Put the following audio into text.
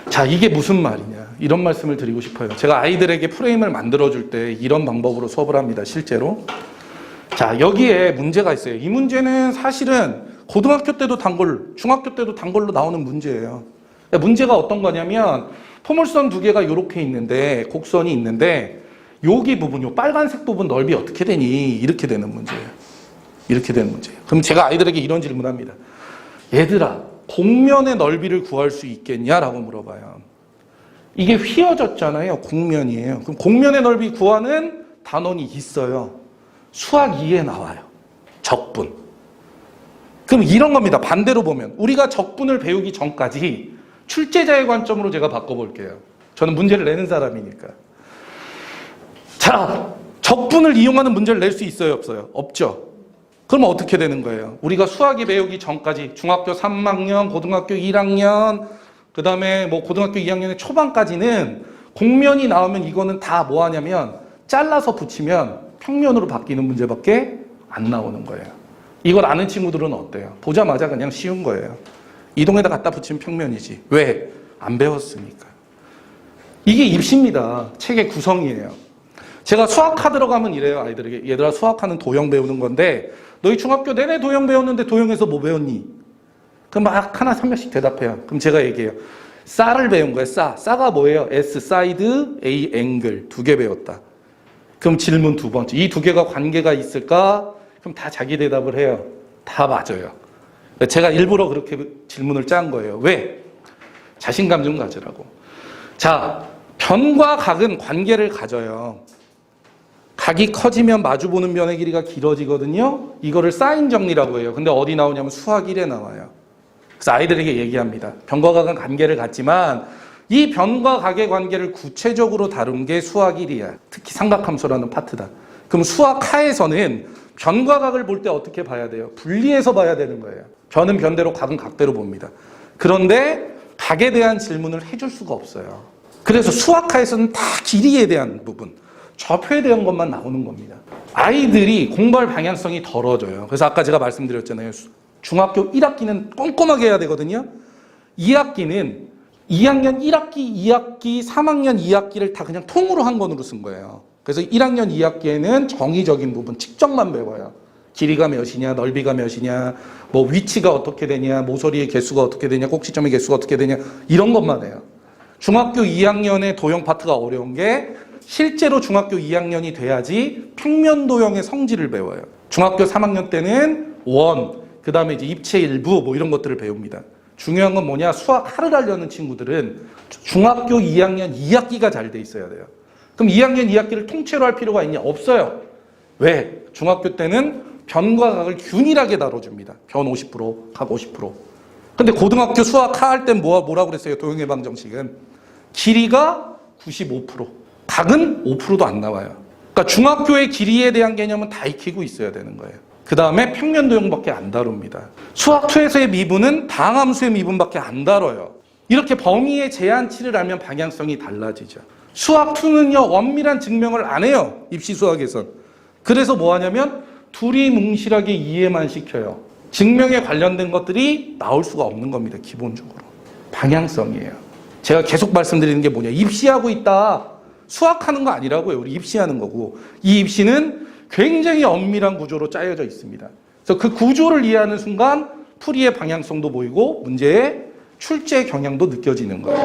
자, 이게 무슨 말이냐, 이런 말씀을 드리고 싶어요. 제가 아이들에게 프레임을 만들어줄 때 이런 방법으로 수업을 합니다, 실제로. 자, 여기에 문제가 있어요. 이 문제는 사실은 고등학교 때도 단골, 중학교 때도 단골로 나오는 문제예요. 문제가 어떤 거냐면 포물선 두 개가 이렇게 있는데, 곡선이 있는데 여기 부분, 요 빨간색 부분 넓이 어떻게 되니? 이렇게 되는 문제예요. 이렇게 되는 문제예요. 그럼 제가 아이들에게 이런 질문합니다. 얘들아, 곡면의 넓이를 구할 수 있겠냐라고 물어봐요. 이게 휘어졌잖아요. 곡면이에요. 그럼 곡면의 넓이 구하는 단원이 있어요. 수학 2에 나와요. 적분. 그럼 이런 겁니다. 반대로 보면 우리가 적분을 배우기 전까지 출제자의 관점으로 제가 바꿔볼게요. 저는 문제를 내는 사람이니까. 자, 적분을 이용하는 문제를 낼 수 있어요, 없어요? 없죠. 그러면 어떻게 되는 거예요? 우리가 수학이 배우기 전까지 중학교 3학년, 고등학교 1학년, 그 다음에 뭐 고등학교 2학년의 초반까지는 곡면이 나오면 이거는 다 뭐 하냐면 잘라서 붙이면 평면으로 바뀌는 문제밖에 안 나오는 거예요. 이걸 아는 친구들은 어때요? 보자마자 그냥 쉬운 거예요. 이동에다 갖다 붙이면 평면이지. 왜? 안 배웠으니까. 이게 입시입니다. 책의 구성이에요. 제가 수학하 들어가면 이래요, 아이들에게. 얘들아, 수학하는 도형 배우는 건데 너희 중학교 내내 도형 배웠는데 도형에서 뭐 배웠니? 그럼 막 하나 한 명씩 대답해요. 그럼 제가 얘기해요. 싸를 배운 거예요. 싸가 뭐예요? S 사이드, A 앵글 두 개 배웠다. 그럼 질문 두 번째. 이 두 개가 관계가 있을까? 그럼 다 자기 대답을 해요. 다 맞아요. 제가 일부러 그렇게 질문을 짠 거예요. 왜? 자신감 좀 가지라고. 자, 변과 각은 관계를 가져요. 각이 커지면 마주보는 변의 길이가 길어지거든요. 이거를 사인 정리라고 해요. 근데 어디 나오냐면 수학 1에 나와요. 그래서 아이들에게 얘기합니다. 변과 각은 관계를 갖지만 이 변과 각의 관계를 구체적으로 다룬 게 수학 1이야. 특히 삼각함수라는 파트다. 그럼 수학 하에서는 변과 각을 볼 때 어떻게 봐야 돼요? 분리해서 봐야 되는 거예요. 변은 변대로, 각은 각대로 봅니다. 그런데 각에 대한 질문을 해줄 수가 없어요. 그래서 수학 하에서는 다 길이에 대한 부분, 좌표에 대한 것만 나오는 겁니다. 아이들이 공부할 방향성이 덜어져요. 그래서 아까 제가 말씀드렸잖아요. 중학교 1학기는 꼼꼼하게 해야 되거든요. 2학기는 2학년 1학기, 2학기, 3학년 2학기를 다 그냥 통으로 한 권으로 쓴 거예요. 그래서 1학년 2학기에는 정의적인 부분, 측정만 배워요. 길이가 몇이냐, 넓이가 몇이냐, 뭐 위치가 어떻게 되냐, 모서리의 개수가 어떻게 되냐, 꼭지점의 개수가 어떻게 되냐, 이런 것만 해요. 중학교 2학년의 도형 파트가 어려운 게 실제로 중학교 2학년이 돼야지 평면 도형의 성질을 배워요. 중학교 3학년 때는 원, 그 다음에 이제 입체 일부 뭐 이런 것들을 배웁니다. 중요한 건 뭐냐? 수학 하를 하려는 친구들은 중학교 2학년 2학기가 잘 돼 있어야 돼요. 그럼 2학년 2학기를 통째로 할 필요가 있냐? 없어요. 왜? 중학교 때는 변과 각을 균일하게 다뤄줍니다. 변 50%, 각 50%. 근데 고등학교 수학 하 할 땐 뭐라고 그랬어요? 도형 예방 정식은. 길이가 95%, 각은 5%도 안 나와요. 그러니까 중학교의 길이에 대한 개념은 다 익히고 있어야 되는 거예요. 그 다음에 평면 도형밖에 안 다룹니다. 수학 2에서의 미분은 다항함수의 미분밖에 안 다뤄요. 이렇게 범위의 제한치를 알면 방향성이 달라지죠. 수학 2는요, 엄밀한 증명을 안 해요. 입시 수학에선. 그래서 뭐 하냐면 둘이 뭉실하게 이해만 시켜요. 증명에 관련된 것들이 나올 수가 없는 겁니다. 기본적으로. 방향성이에요. 제가 계속 말씀드리는 게 뭐냐. 입시하고 있다. 수학하는 거 아니라고요. 우리 입시하는 거고. 이 입시는 굉장히 엄밀한 구조로 짜여져 있습니다. 그래서 그 구조를 이해하는 순간 풀이의 방향성도 보이고 문제의 출제 경향도 느껴지는 거예요.